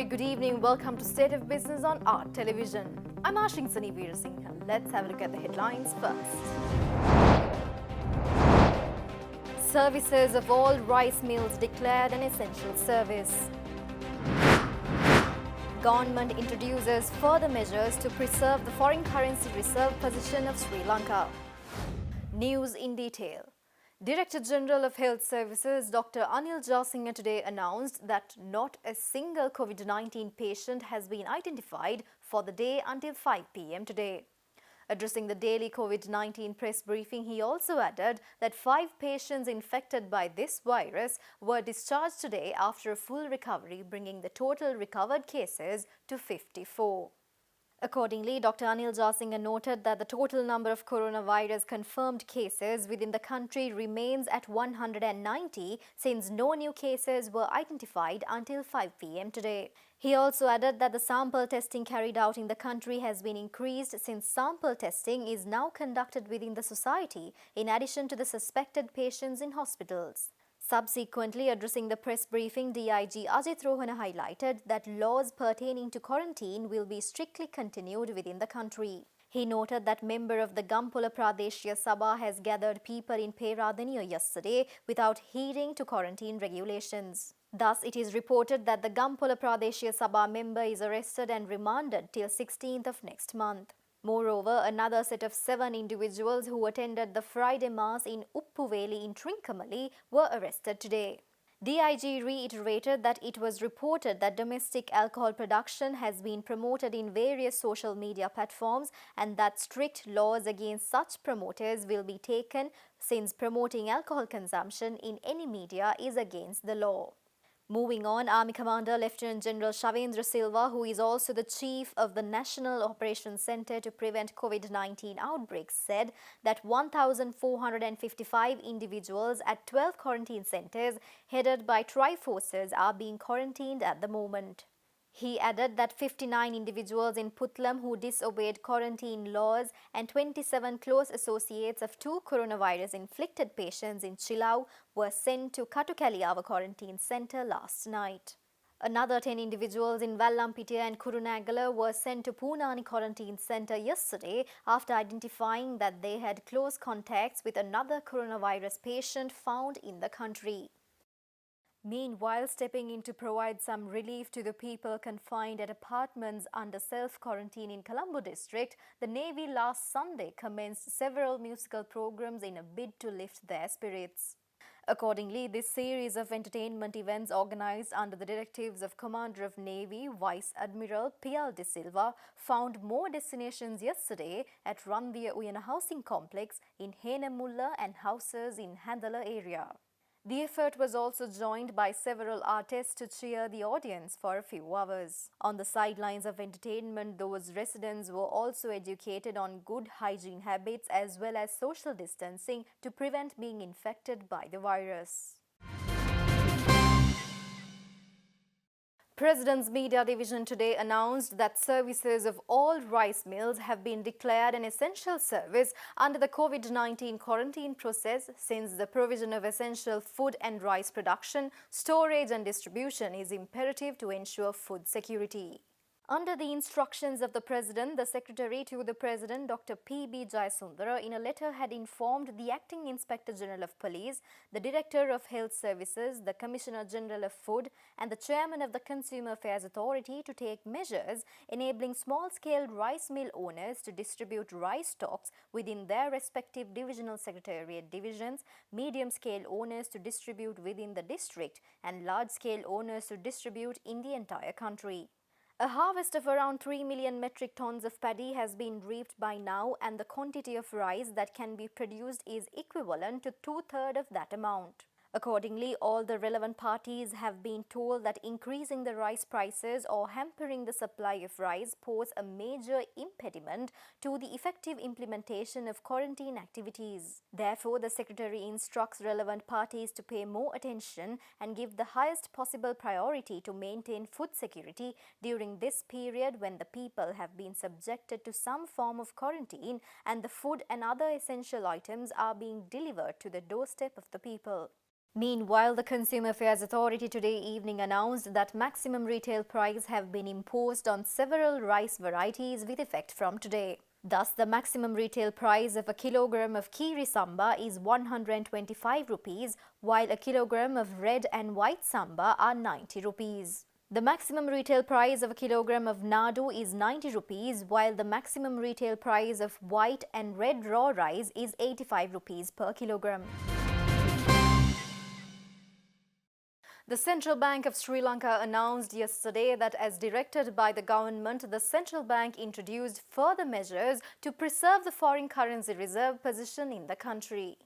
very good evening. Welcome to State of Business on Art Television. I'm Ashing Sani Veerasinghe. Let's have a look at the headlines first. Services of all rice mills declared an essential service. Government introduces further measures to preserve the foreign currency reserve position of Sri Lanka. News in detail. Director General of Health Services Dr. Anil Jasinghe today announced that not a single COVID-19 patient has been identified for the day until 5 p.m. today. Addressing the daily COVID-19 press briefing, he also added that 5 patients infected by this virus were discharged today after a full recovery, bringing the total recovered cases to 54. Accordingly, Dr. Anil Jasinghe noted that the total number of coronavirus confirmed cases within the country remains at 190 since no new cases were identified until 5 p.m. today. He also added that the sample testing carried out in the country has been increased since sample testing is now conducted within the society in addition to the suspected patients in hospitals. Subsequently, addressing the press briefing, DIG Ajit Rohana highlighted that laws pertaining to quarantine will be strictly continued within the country. He noted that member of the Gampola Pradeshya Sabha has gathered people in Peradeniya yesterday without heeding to quarantine regulations. Thus, it is reported that the Gampola Pradeshya Sabha member is arrested and remanded till 16th of next month. Moreover, another set of 7 individuals who attended the Friday Mass in Uppuveli in Trincomalee were arrested today. DIG reiterated that it was reported that domestic alcohol production has been promoted in various social media platforms and that strict laws against such promoters will be taken since promoting alcohol consumption in any media is against the law. Moving on, Army Commander Lieutenant General Shavendra Silva, who is also the Chief of the National Operations Centre to prevent COVID-19 outbreaks, said that 1,455 individuals at 12 quarantine centres headed by Triforces are being quarantined at the moment. He added that 59 individuals in Putlam who disobeyed quarantine laws and 27 close associates of 2 coronavirus-inflicted patients in Chilau were sent to Katukaliava quarantine centre last night. Another 10 individuals in Vallampitiya and Kurunagala were sent to Poonani quarantine centre yesterday after identifying that they had close contacts with another coronavirus patient found in the country. Meanwhile, stepping in to provide some relief to the people confined at apartments under self-quarantine in Colombo district, the Navy last Sunday commenced several musical programs in a bid to lift their spirits. Accordingly, this series of entertainment events organized under the directives of Commander of Navy Vice Admiral P.L. De Silva found more destinations yesterday at Randiya Uyana Housing Complex in Henemulla and houses in Handala area. The effort was also joined by several artists to cheer the audience for a few hours. On the sidelines of entertainment, those residents were also educated on good hygiene habits as well as social distancing to prevent being infected by the virus. President's Media Division today announced that services of all rice mills have been declared an essential service under the COVID-19 quarantine process since the provision of essential food and rice production, storage and distribution is imperative to ensure food security. Under the instructions of the President, the Secretary to the President, Dr. P.B. Jayasundara, in a letter had informed the Acting Inspector General of Police, the Director of Health Services, the Commissioner General of Food and the Chairman of the Consumer Affairs Authority to take measures enabling small-scale rice mill owners to distribute rice stocks within their respective divisional secretariat divisions, medium-scale owners to distribute within the district and large-scale owners to distribute in the entire country. A harvest of around 3 million metric tons of paddy has been reaped by now, and the quantity of rice that can be produced is equivalent to 2/3 of that amount. Accordingly, all the relevant parties have been told that increasing the rice prices or hampering the supply of rice pose a major impediment to the effective implementation of quarantine activities. Therefore, the Secretary instructs relevant parties to pay more attention and give the highest possible priority to maintain food security during this period when the people have been subjected to some form of quarantine and the food and other essential items are being delivered to the doorstep of the people. Meanwhile, the Consumer Affairs Authority today evening announced that maximum retail price have been imposed on several rice varieties with effect from today. Thus, the maximum retail price of a kilogram of kiri samba is 125 rupees, while a kilogram of red and white samba are 90 rupees. The maximum retail price of a kilogram of nadu is 90 rupees, while the maximum retail price of white and red raw rice is 85 rupees per kilogram. The Central Bank of Sri Lanka announced yesterday that as directed by the government, the central bank introduced further measures to preserve the foreign currency reserve position in the country.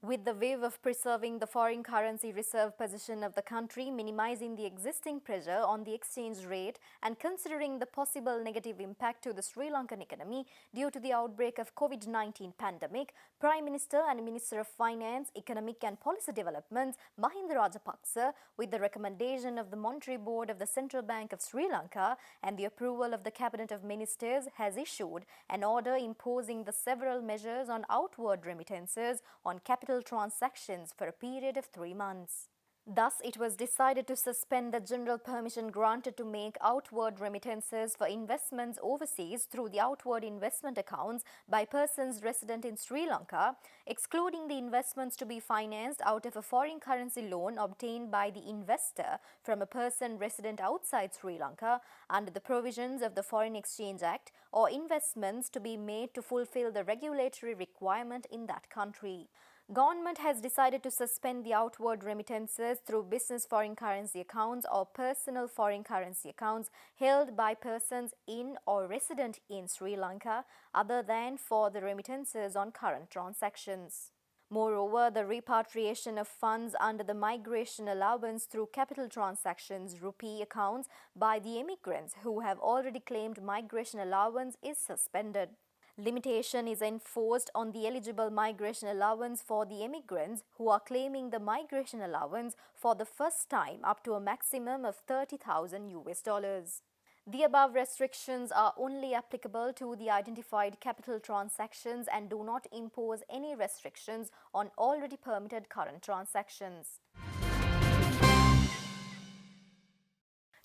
With the view of preserving the foreign currency reserve position of the country, minimizing the existing pressure on the exchange rate and considering the possible negative impact to the Sri Lankan economy due to the outbreak of COVID-19 pandemic, Prime Minister and Minister of Finance, Economic and Policy Development Mahinda Rajapaksa, with the recommendation of the Monetary Board of the Central Bank of Sri Lanka and the approval of the Cabinet of Ministers, has issued an order imposing the several measures on outward remittances on capital transactions for a period of 3 months. Thus, it was decided to suspend the general permission granted to make outward remittances for investments overseas through the outward investment accounts by persons resident in Sri Lanka, excluding the investments to be financed out of a foreign currency loan obtained by the investor from a person resident outside Sri Lanka under the provisions of the Foreign Exchange Act, or investments to be made to fulfill the regulatory requirement in that country. Government has decided to suspend the outward remittances through business foreign currency accounts or personal foreign currency accounts held by persons in or resident in Sri Lanka other than for the remittances on current transactions. Moreover, the repatriation of funds under the migration allowance through capital transactions rupee accounts by the immigrants who have already claimed migration allowance is suspended. Limitation is enforced on the eligible migration allowance for the immigrants who are claiming the migration allowance for the first time up to a maximum of $30,000. The above restrictions are only applicable to the identified capital transactions and do not impose any restrictions on already permitted current transactions.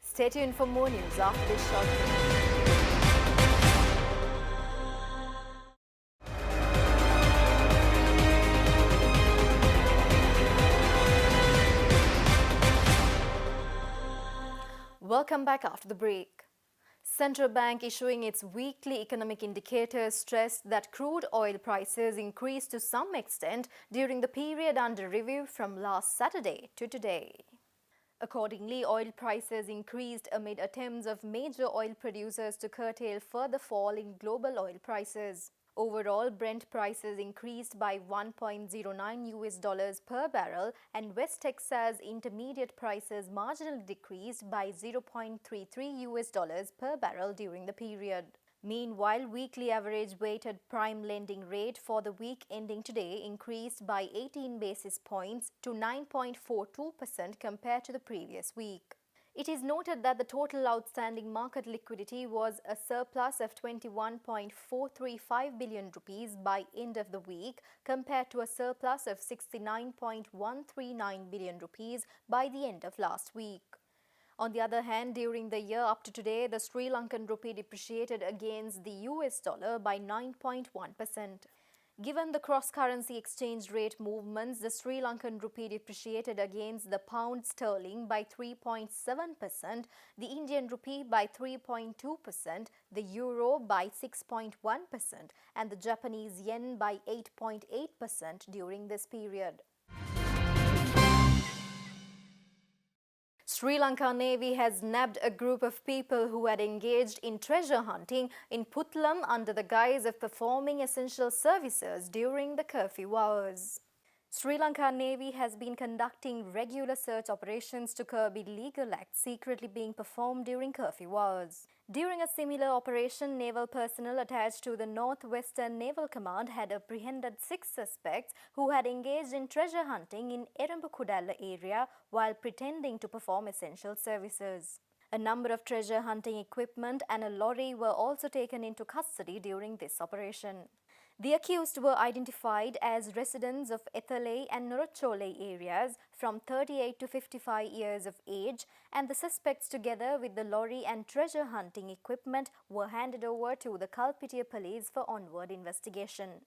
Stay tuned for more news after this short break. Welcome back after the break. Central Bank issuing its weekly economic indicators stressed that crude oil prices increased to some extent during the period under review from last Saturday to today. Accordingly, oil prices increased amid attempts of major oil producers to curtail further fall in global oil prices. Overall, Brent prices increased by $1.09 per barrel, and West Texas Intermediate prices marginally decreased by $0.33 per barrel during the period. Meanwhile, weekly average weighted prime lending rate for the week ending today increased by 18 basis points to 9.42% compared to the previous week. It is noted that the total outstanding market liquidity was a surplus of 21.435 billion rupees by end of the week compared to a surplus of 69.139 billion rupees by the end of last week. On the other hand, during the year up to today, the Sri Lankan rupee depreciated against the US dollar by 9.1%. Given the cross-currency exchange rate movements, the Sri Lankan rupee depreciated against the pound sterling by 3.7%, the Indian rupee by 3.2%, the euro by 6.1%, and the Japanese yen by 8.8% during this period. Sri Lanka Navy has nabbed a group of people who had engaged in treasure hunting in Puttalam under the guise of performing essential services during the curfew hours. Sri Lanka Navy has been conducting regular search operations to curb illegal acts secretly being performed during curfew hours. During a similar operation, naval personnel attached to the Northwestern Naval Command had apprehended 6 suspects who had engaged in treasure hunting in Erembukudalla area while pretending to perform essential services. A number of treasure hunting equipment and a lorry were also taken into custody during this operation. The accused were identified as residents of Ethale and Norochole areas from 38 to 55 years of age, and the suspects together with the lorry and treasure hunting equipment were handed over to the Kalpitiya police for onward investigation.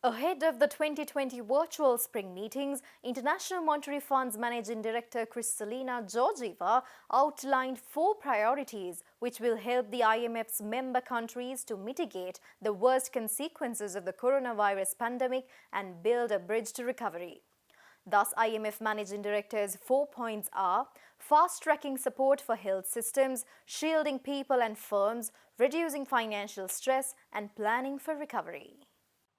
Ahead of the 2020 virtual spring meetings, International Monetary Fund's Managing Director Kristalina Georgieva outlined 4 priorities which will help the IMF's member countries to mitigate the worst consequences of the coronavirus pandemic and build a bridge to recovery. Thus, IMF Managing Director's 4 points are fast-tracking support for health systems, shielding people and firms, reducing financial stress, and planning for recovery.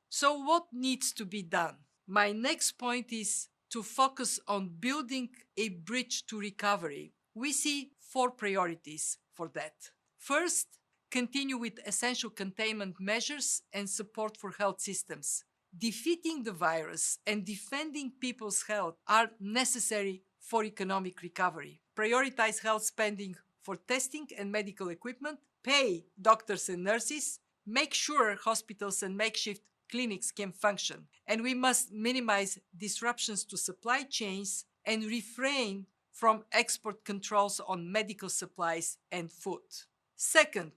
So what needs to be done? My next point is to focus on building a bridge to recovery. We see 4 priorities for that. First, continue with essential containment measures and support for health systems. Defeating the virus and defending people's health are necessary for economic recovery. Prioritize health spending for testing and medical equipment, pay doctors and nurses, make sure hospitals and makeshift clinics can function, and we must minimize disruptions to supply chains and refrain from export controls on medical supplies and food. Second,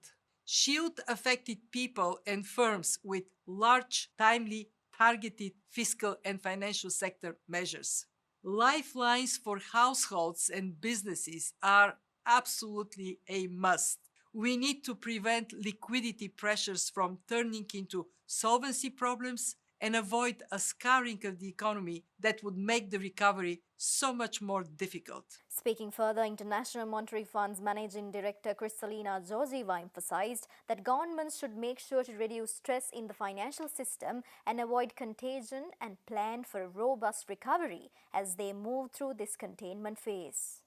shield affected people and firms with large, timely, targeted fiscal and financial sector measures. Lifelines for households and businesses are absolutely a must. We need to prevent liquidity pressures from turning into solvency problems and avoid a scarring of the economy that would make the recovery so much more difficult. Speaking further, International Monetary Fund's Managing Director Kristalina Georgieva emphasized that governments should make sure to reduce stress in the financial system and avoid contagion and plan for a robust recovery as they move through this containment phase.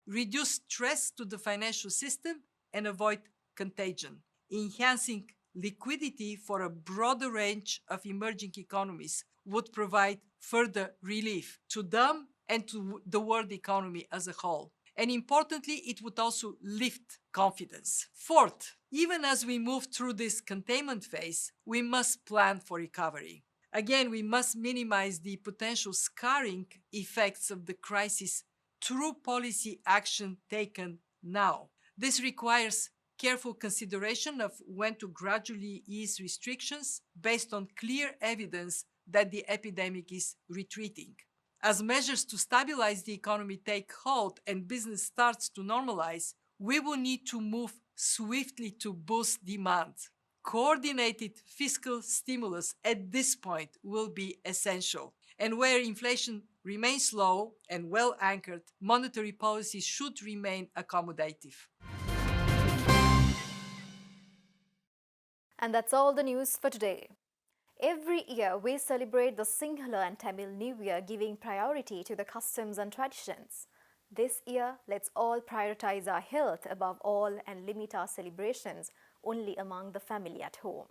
Reduce stress to the financial system and avoid contagion. Enhancing liquidity for a broader range of emerging economies would provide further relief to them and to the world economy as a whole. And importantly, it would also lift confidence. Fourth, even as we move through this containment phase, we must plan for recovery. Again, we must minimize the potential scarring effects of the crisis through policy action taken now. This requires careful consideration of when to gradually ease restrictions based on clear evidence that the epidemic is retreating. As measures to stabilize the economy take hold and business starts to normalize, we will need to move swiftly to boost demand. Coordinated fiscal stimulus at this point will be essential. And where inflation remains low and well anchored, monetary policy should remain accommodative. And that's all the news for today. Every year, we celebrate the Sinhala and Tamil New Year, giving priority to the customs and traditions. This year, let's all prioritize our health above all and limit our celebrations only among the family at home.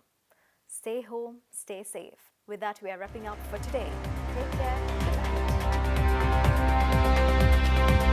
Stay home, stay safe. With that, we are wrapping up for today. Take care. Goodbye.